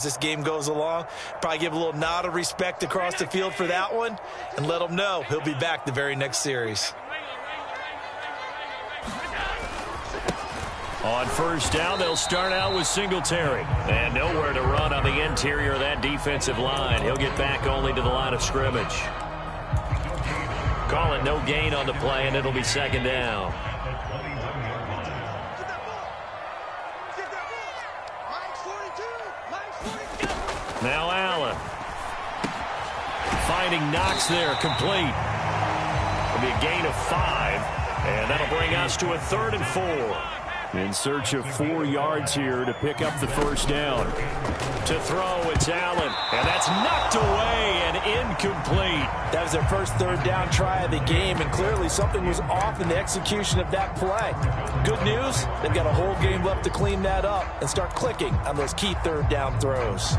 this game goes along. Probably give a little nod of respect across the field for that one and let him know he'll be back the very next series. On first down, they'll start out with Singletary. And nowhere to run on the interior of that defensive line. He'll get back only to the line of scrimmage. Call it no gain on the play, and it'll be second down. Now Allen. Finding Knox there, complete. It'll be a gain of 5, and that'll bring us to a 3rd and 4. In search of 4 yards here to pick up the first down. To throw, it's Allen, and that's knocked away and incomplete. That was their first 3rd down try of the game, and clearly something was off in the execution of that play. Good news, they've got a whole game left to clean that up and start clicking on those key 3rd down throws.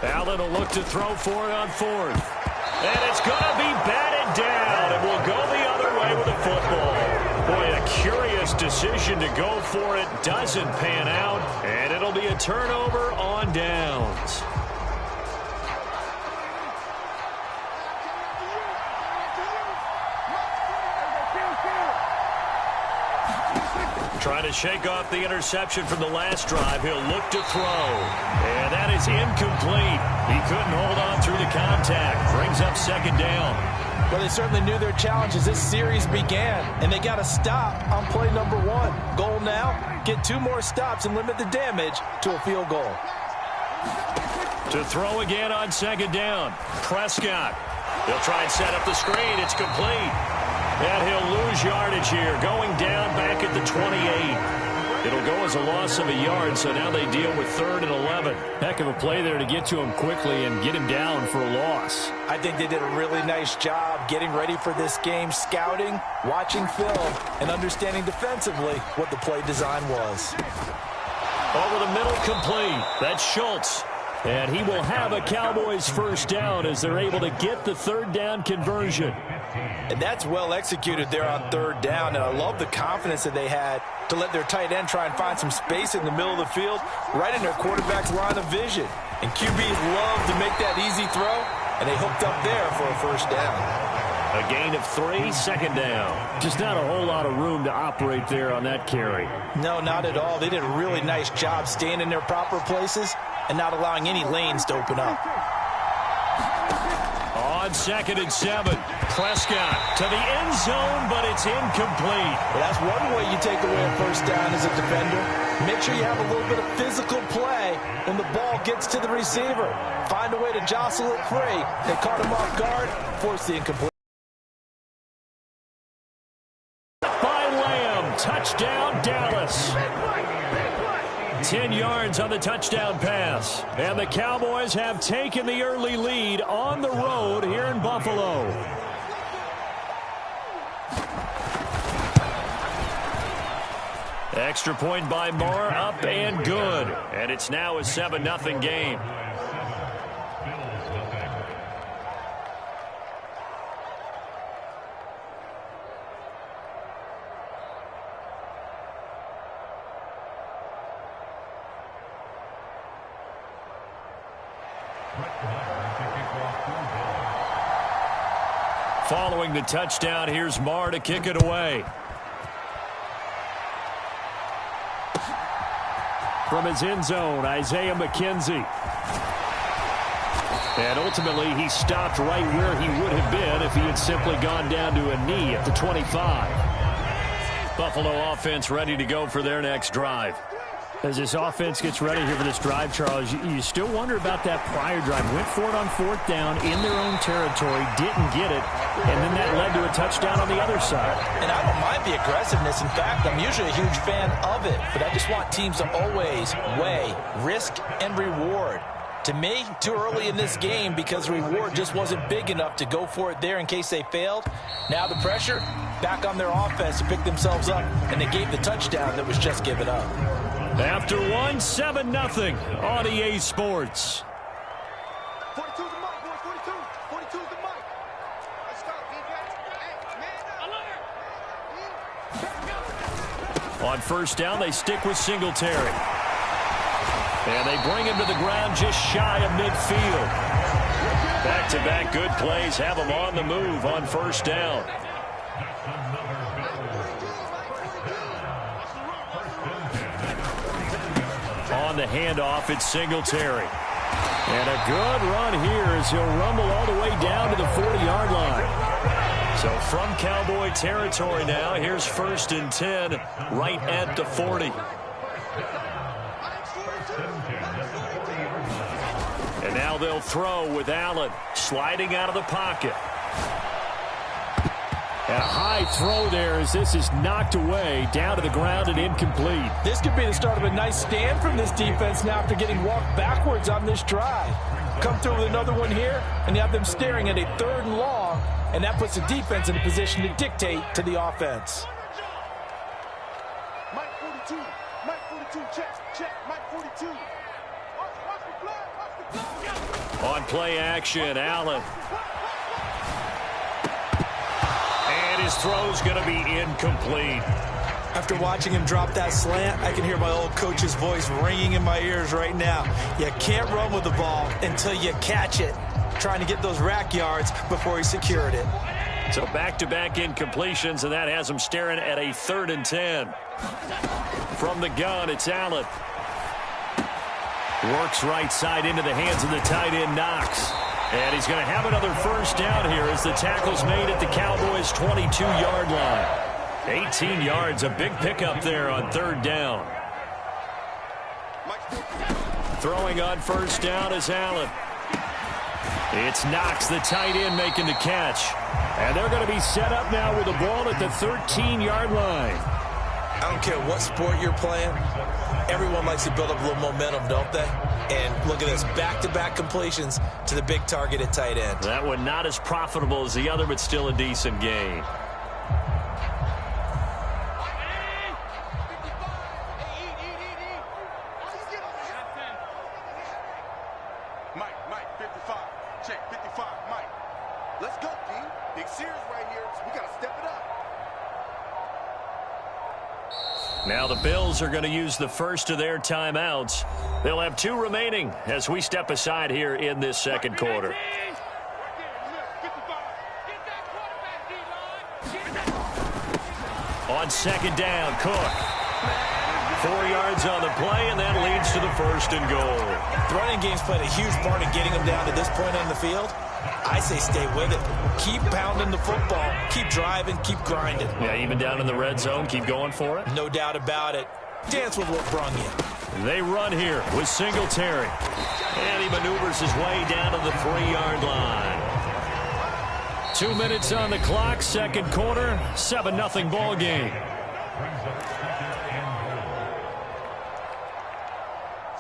Allen will look to throw for it on 4th. And it's going to be batted down. And will go the other way with the football. Boy, a curious decision to go for it. Doesn't pan out. And it'll be a turnover on downs. Trying to shake off the interception from the last drive. He'll look to throw. And that is incomplete. He couldn't hold on through the contact. Brings up second down. Well, they certainly knew their challenge as this series began. And they got to stop on play number 1. Goal now, get 2 more stops and limit the damage to a field goal. To throw again on second down. Prescott. He'll try and set up the screen. It's complete. And he'll lose yardage here, going down back at the 28. It'll go as a loss of a yard, so now they deal with 3rd and 11. Heck of a play there to get to him quickly and get him down for a loss. I think they did a really nice job getting ready for this game, scouting, watching film, and understanding defensively what the play design was. Over the middle, complete. That's Schultz. And he will have a Cowboys first down as they're able to get the 3rd down conversion. And that's well executed there on 3rd down. And I love the confidence that they had to let their tight end try and find some space in the middle of the field, right in their quarterback's line of vision. And QBs love to make that easy throw, and they hooked up there for a first down. A gain of 3, second down. Just not a whole lot of room to operate there on that carry. No, not at all. They did a really nice job staying in their proper places and not allowing any lanes to open up. On 2nd and 7, Prescott to the end zone, but it's incomplete. Well, that's one way you take away a first down as a defender. Make sure you have a little bit of physical play when the ball gets to the receiver. Find a way to jostle it free. They caught him off guard, forced the incomplete. By Lamb, touchdown Dallas. 10 yards on the touchdown pass. And the Cowboys have taken the early lead on the road here in Buffalo. Extra point by Moore, up and good. And it's now a 7-0 game. Following the touchdown, here's Marr to kick it away. From his end zone, Isaiah McKenzie. And ultimately, he stopped right where he would have been if he had simply gone down to a knee at the 25. Buffalo offense ready to go for their next drive. As this offense gets ready here for this drive, Charles, you still wonder about that prior drive. Went for it on 4th down in their own territory, didn't get it, and then that led to a touchdown on the other side. And I don't mind the aggressiveness. In fact, I'm usually a huge fan of it, but I just want teams to always weigh risk and reward. To me, too early in this game because the reward just wasn't big enough to go for it there in case they failed. Now the pressure back on their offense to pick themselves up, and they gave the touchdown that was just given up. After 1, 7-0 on EA Sports. 42's the mic, boys. 42. 42's the mic. Let's go, defense. On first down, they stick with Singletary. And they bring him to the ground just shy of midfield. Back-to-back good plays have him on the move on first down. On the handoff, it's Singletary. And a good run here as he'll rumble all the way down to the 40-yard line. So from Cowboy territory now, here's 1st and 10 right at the 40. And now they'll throw with Allen sliding out of the pocket. And a high throw there as this is knocked away down to the ground and incomplete. This could be the start of a nice stand from this defense now after getting walked backwards on this drive. Come through with another one here, and you have them staring at a 3rd and long, and that puts the defense in a position to dictate to the offense. Mike 42, Mike 42, check, Mike 42. Watch the blood. On play action, Allen. And his throw's going to be incomplete. After watching him drop that slant, I can hear my old coach's voice ringing in my ears right now. You can't run with the ball until you catch it. Trying to get those rack yards before he secured it. So back-to-back incompletions, and that has him staring at a 3rd and 10. From the gun, it's Allen. Works right side into the hands of the tight end, Knox. And he's going to have another first down here as the tackle's made at the Cowboys' 22-yard line. 18 yards, a big pickup there on 3rd down. Throwing on first down is Allen. It's Knox, the tight end, making the catch. And they're going to be set up now with the ball at the 13-yard line. I don't care what sport you're playing. Everyone likes to build up a little momentum, don't they? And look at this, back-to-back completions to the big target at tight end. That one not as profitable as the other, but still a decent gain. Mike, 55. Check, 55, Mike. Let's go, D. Big series right here. We got to step it up. Now the Bills are going to use the first of their timeouts. They'll have 2 remaining as we step aside here in this second quarter. On second down, Cook. 4 yards on the play, and that leads to the 1st and goal. The running game's played a huge part in getting them down to this point on the field. I say stay with it. Keep pounding the football. Keep driving. Keep grinding. Yeah, even down in the red zone, keep going for it. No doubt about it. Dance with what brung you. They run here with Singletary. And he maneuvers his way down to the 3-yard line. 2 minutes on the clock, second quarter, 7-0 ball game.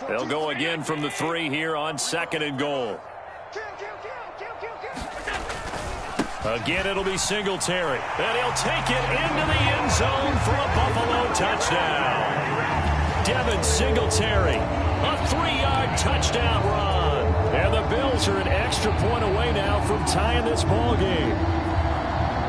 They'll go again from the 3 here on 2nd and goal. Again, it'll be Singletary. And he'll take it into the end zone for a Buffalo touchdown. Devin Singletary, a 3-yard touchdown run. And the Bills are an extra point away now from tying this ball game.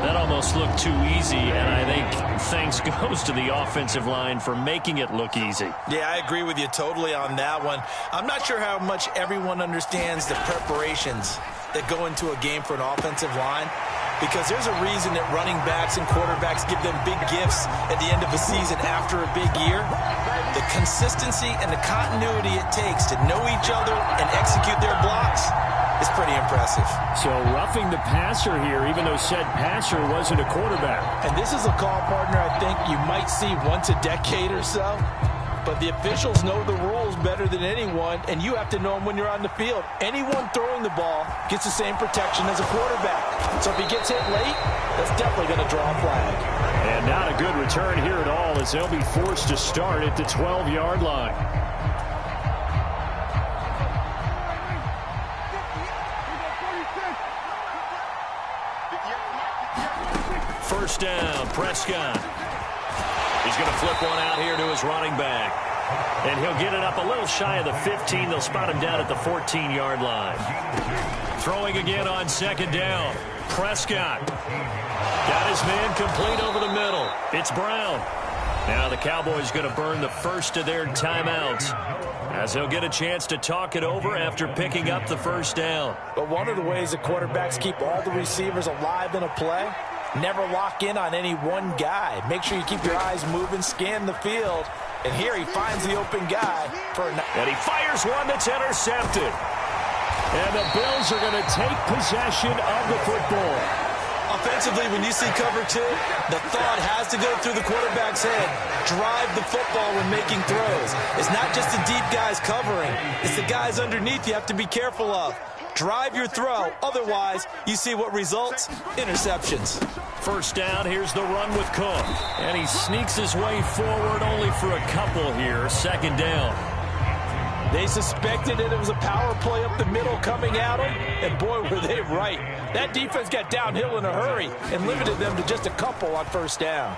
That almost looked too easy, and I think thanks goes to the offensive line for making it look easy. Yeah, I agree with you totally on that one. I'm not sure how much everyone understands the preparations that go into a game for an offensive line, because there's a reason that running backs and quarterbacks give them big gifts at the end of a season after a big year. The consistency and the continuity it takes to know each other and execute their blocks is pretty impressive. So roughing the passer here, even though said passer wasn't a quarterback. And this is a call, partner, I think you might see once a decade or so. But the officials know the rules better than anyone, and you have to know them when you're on the field. Anyone throwing the ball gets the same protection as a quarterback. So if he gets hit late, that's definitely going to draw a flag. And not a good return here at all, as they'll be forced to start at the 12-yard line. First down, Prescott. He's going to flip one out here to his running back. And he'll get it up a little shy of the 15. They'll spot him down at the 14-yard line. Throwing again on second down. Prescott got his man complete over the middle. It's Brown. Now the Cowboys going to burn the first of their timeouts, as they'll get a chance to talk it over after picking up the first down. But one of the ways the quarterbacks keep all the receivers alive in a play, never lock in on any one guy. Make sure you keep your eyes moving, scan the field. And here he finds the open guy. And he fires one that's intercepted. And the Bills are going to take possession of the football. Offensively, when you see cover two, the thought has to go through the quarterback's head. Drive the football when making throws. It's not just the deep guys covering. It's the guys underneath you have to be careful of. Drive your throw. Otherwise, you see what results? Interceptions. First down, here's the run with Cook. And he sneaks his way forward only for a couple here. Second down. They suspected that it was a power play up the middle coming at them, and boy, were they right. That defense got downhill in a hurry and limited them to just a couple on first down.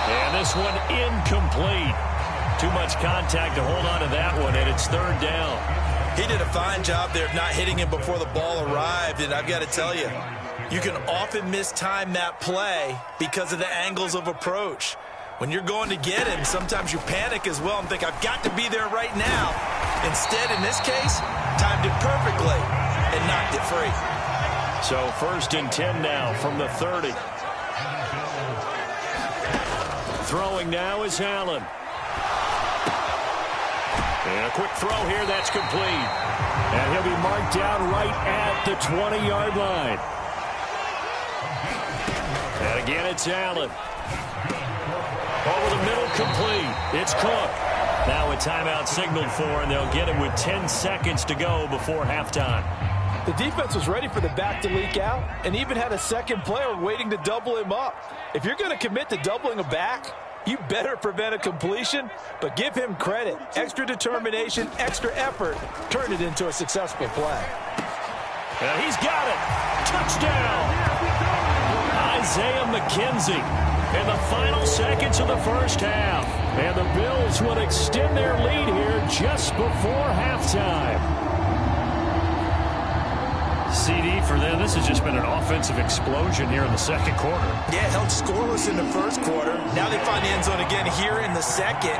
And this one incomplete. Too much contact to hold on to that one, and it's third down. He did a fine job there of not hitting him before the ball arrived, and I've got to tell you, you can often mistime that play because of the angles of approach. When you're going to get him, sometimes you panic as well and think, I've got to be there right now. Instead, in this case, timed it perfectly and knocked it free. So first and 10 now from the 30. Throwing now is Allen. And a quick throw here, that's complete. And he'll be marked down right at the 20-yard line. And again, it's Allen. Over the middle, complete. It's Cook. Now a timeout signaled for, and they'll get it with 10 seconds to go before halftime. The defense was ready for the back to leak out and even had a second player waiting to double him up. If you're going to commit to doubling a back, you better prevent a completion, but give him credit. Extra determination, extra effort, turn it into a successful play. And he's got it. Touchdown. Isaiah McKenzie. In the final seconds of the first half. And the Bills would extend their lead here just before halftime. CD for them. This has just been an offensive explosion here in the second quarter. Yeah, held scoreless in the first quarter. Now they find the end zone again here in the second.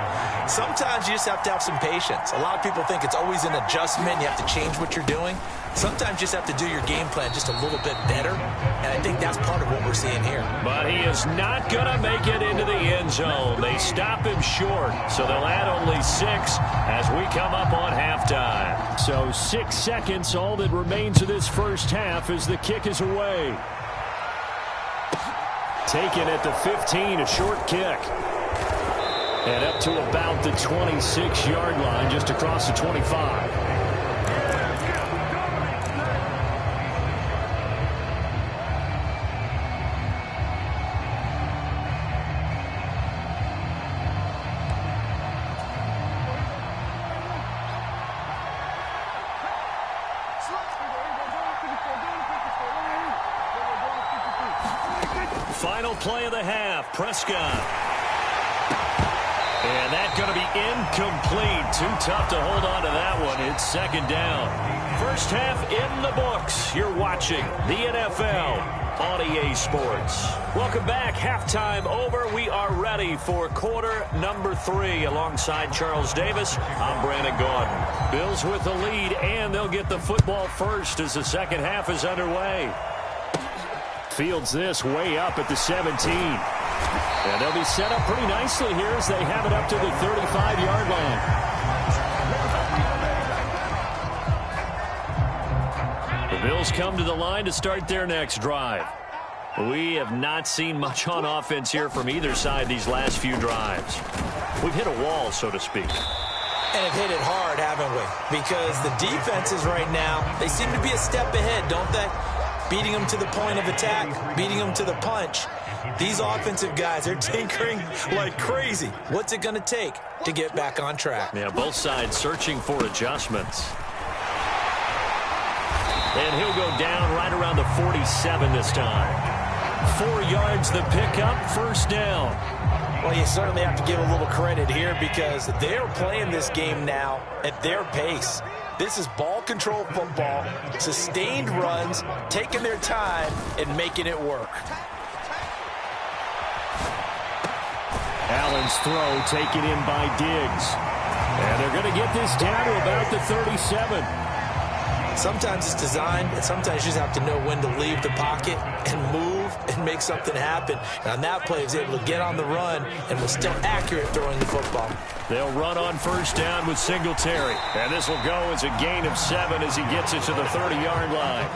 Sometimes you just have to have some patience. A lot of people think it's always an adjustment. You have to change what you're doing. Sometimes you just have to do your game plan just a little bit better. And I think that's part of what we're seeing here. But he is not going to make it into the end zone. They stop him short. So they'll add only 6 as we come up on halftime. So 6 seconds, all that remains of this first half as the kick is away. Taken at the 15, a short kick. And up to about the 26-yard line, just across the 25. Final play of the half, Prescott. And that's going to be incomplete. Too tough to hold on to that one. It's second down. First half in the books. You're watching the NFL on EA Sports. Welcome back. Halftime over. We are ready for quarter number 3. Alongside Charles Davis, I'm Brandon Gaudin. Bills with the lead, and they'll get the football first as the second half is underway. Fields this way up at the 17. And they'll be set up pretty nicely here as they have it up to the 35-yard line. The Bills come to the line to start their next drive. We have not seen much on offense here from either side these last few drives. We've hit a wall, so to speak. And have hit it hard, haven't we? Because the defenses right now, they seem to be a step ahead, don't they? Beating them to the point of attack, beating them to the punch. These offensive guys are tinkering like crazy. What's it going to take to get back on track? Yeah, both sides searching for adjustments. And he'll go down right around the 47 this time. 4 yards the pickup, first down. Well, you certainly have to give a little credit here because they're playing this game now at their pace. This is ball control football, sustained runs, taking their time and making it work. Allen's throw taken in by Diggs. And they're going to get this down to about the 37. Sometimes it's designed, and sometimes you just have to know when to leave the pocket and move and make something happen. And on that play, he was able to get on the run and was still accurate throwing the football. They'll run on first down with Singletary. And this will go as a gain of 7 as he gets it to the 30-yard line.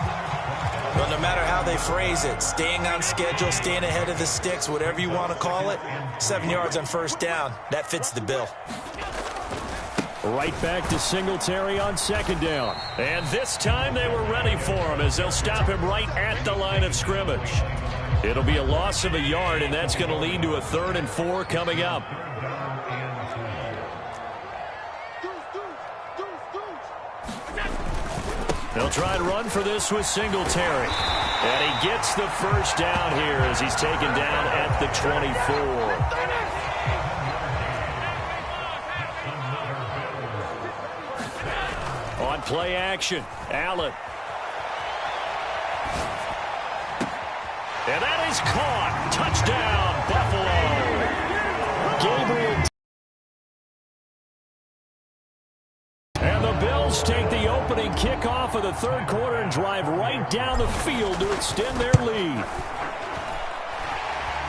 Well, no matter how they phrase it, staying on schedule, staying ahead of the sticks, whatever you want to call it, 7 yards on first down, that fits the bill. Right back to Singletary on second down. And this time they were ready for him as they'll stop him right at the line of scrimmage. It'll be a loss of a yard, and that's going to lead to a 3rd and 4 coming up. They'll try to run for this with Singletary. And he gets the first down here as he's taken down at the 24. On play action, Allen. And that is caught. Touchdown, Buffalo. Gabriel. And the Bills take the opening kickoff of the 3rd quarter and drive right down the field to extend their lead.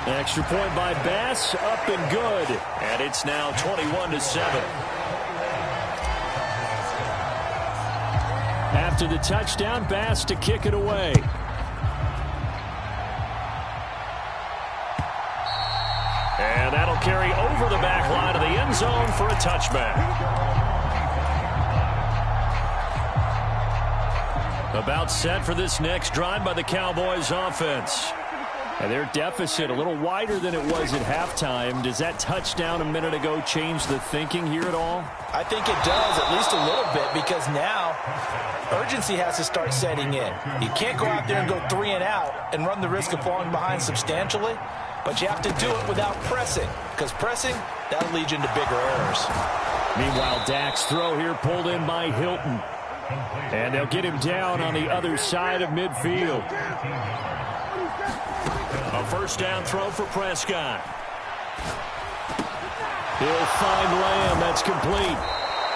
Extra point by Bass, up and good. And it's now 21-7. After the touchdown, Bass to kick it away. And that'll carry over the back line of the end zone for a touchback. About set for this next drive by the Cowboys offense. And their deficit a little wider than it was at halftime. Does that touchdown a minute ago change the thinking here at all? I think it does, at least a little bit, because now urgency has to start setting in. You can't go out there and go 3 and out and run the risk of falling behind substantially, but you have to do it without pressing, because pressing, that'll lead you into bigger errors. Meanwhile, Dak's throw here pulled in by Hilton. And they'll get him down on the other side of midfield. A first down throw for Prescott. He'll find Lamb. That's complete.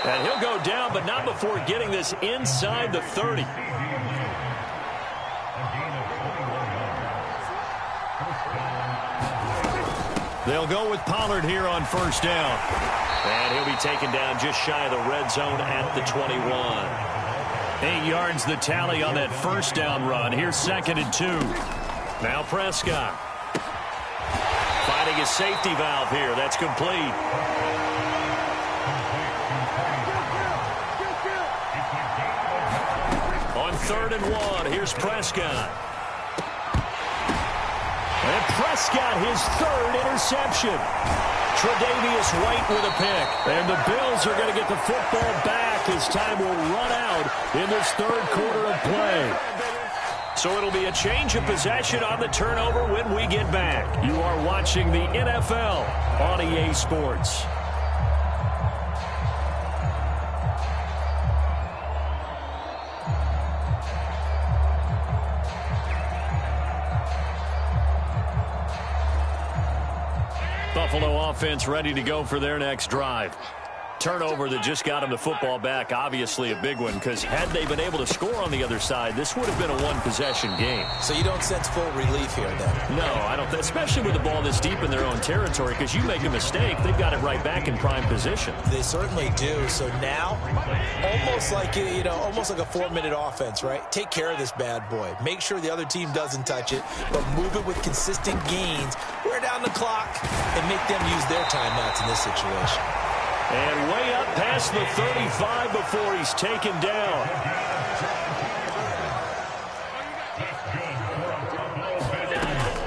And he'll go down, but not before getting this inside the 30. They'll go with Pollard here on first down. And he'll be taken down just shy of the red zone at the 21. 8 yards the tally on that first down run. Here's 2nd and 2. Now Prescott. Finding his safety valve here. That's complete. On 3rd and 1, here's Prescott. And Prescott, his 3rd interception. Tre'Davious White with a pick. And the Bills are going to get the football back as time will run out in this 3rd quarter of play. So it'll be a change of possession on the turnover when we get back. You are watching the NFL on EA Sports. Buffalo offense ready to go for their next drive. Turnover that just got them the football back, obviously a big one, because had they been able to score on the other side, this would have been a one-possession game. So you don't sense full relief here, then? No, I don't, especially with the ball this deep in their own territory, because you make a mistake, they've got it right back in prime position. They certainly do. So now, almost like, almost like a 4-minute offense, right? Take care of this bad boy. Make sure the other team doesn't touch it, but move it with consistent gains, wear down the clock, and make them use their timeouts in this situation. And way up past the 35 before he's taken down.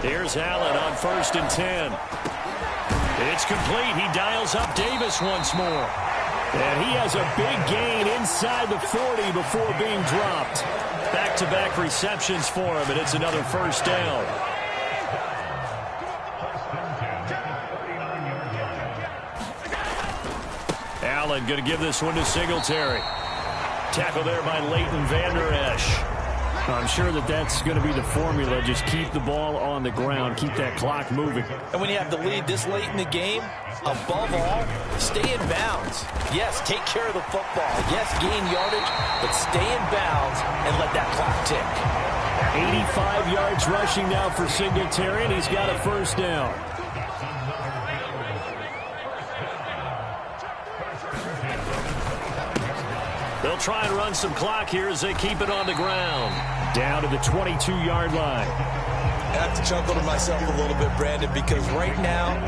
Here's Allen on 1st and 10. It's complete. He dials up Davis once more. And he has a big gain inside the 40 before being dropped. Back-to-back receptions for him, and it's another first down. Allen going to give this one to Singletary. Tackle there by Leighton Vander Esch. I'm sure that's going to be the formula. Just keep the ball on the ground. Keep that clock moving. And when you have the lead this late in the game, above all, stay in bounds. Yes, take care of the football. Yes, gain yardage, but stay in bounds and let that clock tick. 85 yards rushing now for Singletary, and he's got a first down. They'll try and run some clock here as they keep it on the ground. Down to the 22-yard line. I have to chuckle to myself a little bit, Brandon, because right now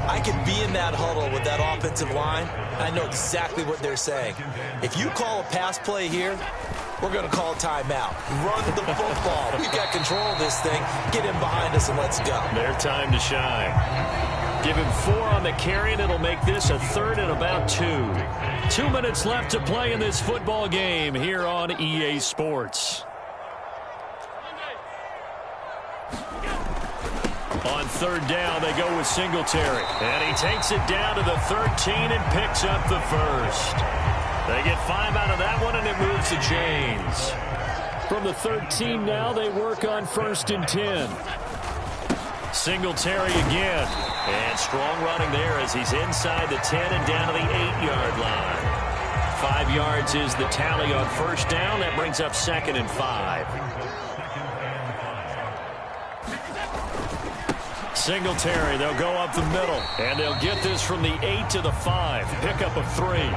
I could be in that huddle with that offensive line. I know exactly what they're saying. If you call a pass play here, we're going to call a timeout. Run the football. We've got control of this thing. Get him behind us and let's go. Their time to shine. Give him 4 on the carry, and it'll make this a 3rd and about 2. 2 minutes left to play in this football game here on EA Sports. On 3rd down, they go with Singletary. And he takes it down to the 13 and picks up the first. They get 5 out of that one, and it moves the chains. From the 13 now, they work on 1st and 10. Singletary again. And strong running there as he's inside the 10 and down to the 8-yard line. 5 yards is the tally on 1st down. That brings up 2nd and 5. Singletary, they'll go up the middle. And they'll get this from the 8 to the 5. Pickup of 3.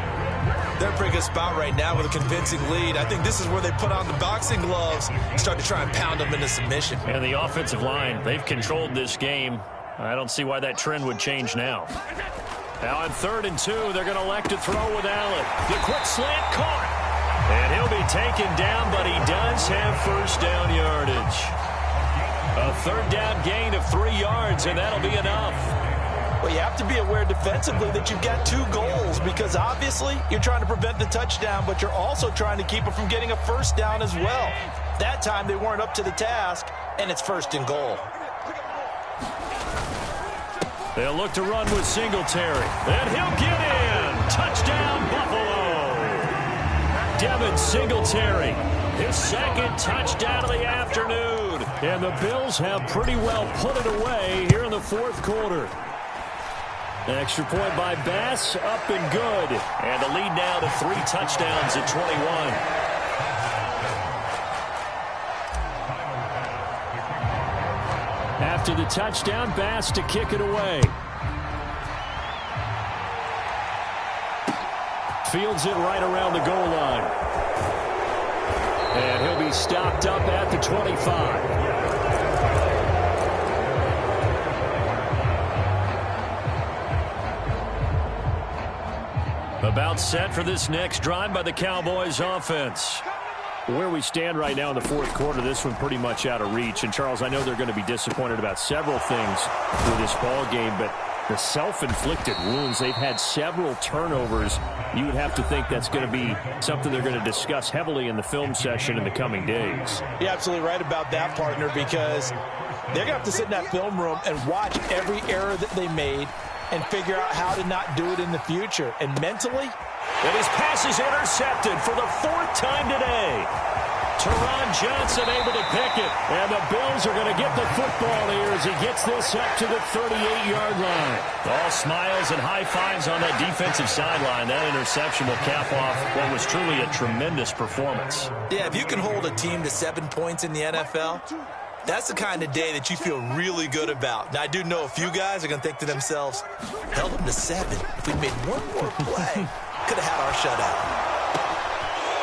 They're in a pretty good spot right now with a convincing lead. I think this is where they put on the boxing gloves and start to try and pound them into submission. And the offensive line, they've controlled this game. I don't see why that trend would change now. Now on 3rd and 2, they're going to elect to throw with Allen. The quick slant caught. And he'll be taken down, but he does have 1st down yardage. A 3rd down gain of 3 yards, and that'll be enough. Well, you have to be aware defensively that you've got 2 goals because obviously you're trying to prevent the touchdown, but you're also trying to keep it from getting a 1st down as well. That time they weren't up to the task, and it's 1st and goal. They'll look to run with Singletary. And he'll get in. Touchdown, Buffalo. Devin Singletary. His 2nd touchdown of the afternoon. And the Bills have pretty well put it away here in the 4th quarter. Extra point by Bass, up and good. And the lead now to 3 touchdowns at 21. After the touchdown, Bass to kick it away. Fields it right around the goal line. And he'll be stopped up at the 25. About set for this next drive by the Cowboys offense. Where we stand right now in the 4th quarter, this one pretty much out of reach. And, Charles, I know they're going to be disappointed about several things with this ball game, but the self-inflicted wounds, they've had several turnovers. You would have to think that's going to be something they're going to discuss heavily in the film session in the coming days. You're absolutely right about that, partner, because they're going to have to sit in that film room and watch every error that they made and figure out how to not do it in the future. And mentally, and his pass is intercepted for the 4th time today. Teron Johnson able to pick it. And the Bills are going to get the football here as he gets this up to the 38-yard line. All smiles and high fives on that defensive sideline. That interception will cap off what was truly a tremendous performance. Yeah, if you can hold a team to 7 points in the NFL, that's the kind of day that you feel really good about. Now, I do know a few guys are going to think to themselves, held them to 7. If we made one more play, could have had our shutout.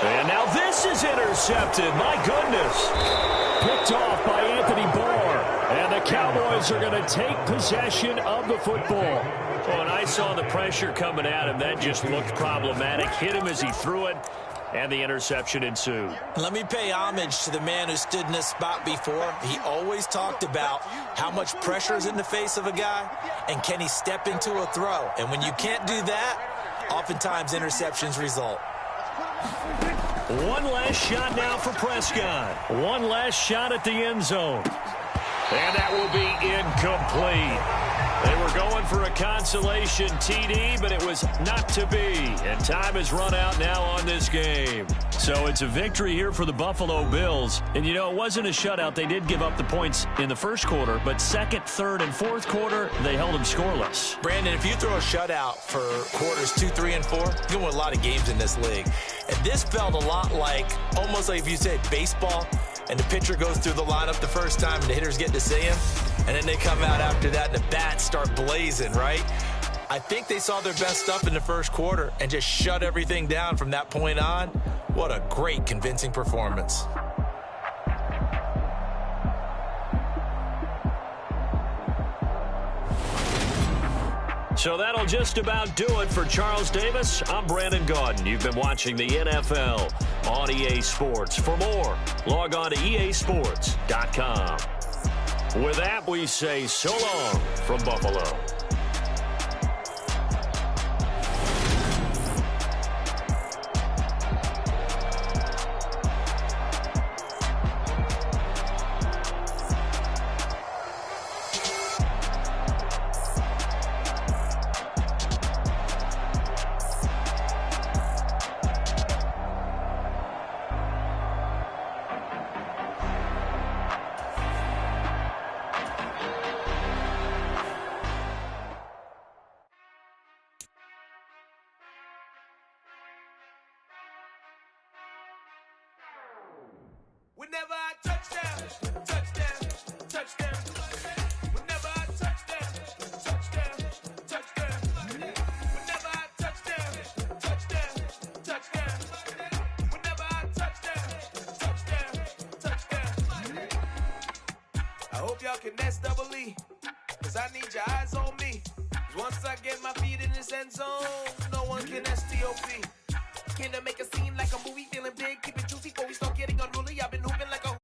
And now this is intercepted. My goodness. Picked off by Anthony Barr. And the Cowboys are going to take possession of the football. Well, and I saw the pressure coming at him. That just looked problematic. Hit him as he threw it. And the interception ensued. Let me pay homage to the man who stood in this spot before. He always talked about how much pressure is in the face of a guy and can he step into a throw. And when you can't do that, oftentimes interceptions result. One last shot now for Prescott. One last shot at the end zone. And that will be incomplete. They were going for a consolation TD, but it was not to be. And time has run out now on this game. So it's a victory here for the Buffalo Bills. And, you know, it wasn't a shutout. They did give up the points in the first quarter, but second, third, and fourth quarter, they held them scoreless. Brandon, if you throw a shutout for quarters 2, 3, and 4, you're going to win a lot of games in this league. And this felt a lot like, almost like if you said baseball, and the pitcher goes through the lineup the first time and the hitters get to see him, and then they come out after that and the bats start blazing, right? I think they saw their best stuff in the first quarter and just shut everything down from that point on. What a great, convincing performance. So that'll just about do it for Charles Davis. I'm Brandon Gaudin. You've been watching the NFL on EA Sports. For more, log on to easports.com. With that, we say so long from Buffalo. Whenever I touchdown, touchdown, touchdown. Whenever I touchdown, touchdown, touchdown. Whenever I touchdown, touchdown, touchdown. Whenever I touchdown, touchdown, touchdown. I hope y'all can nest double E, 'cause I need your eyes on me. 'Cause once I get my feet in this end zone, no one can STOP. Can I make a scene like a movie, feeling big, keep it juicy before we start getting unruly? I've been hooping like a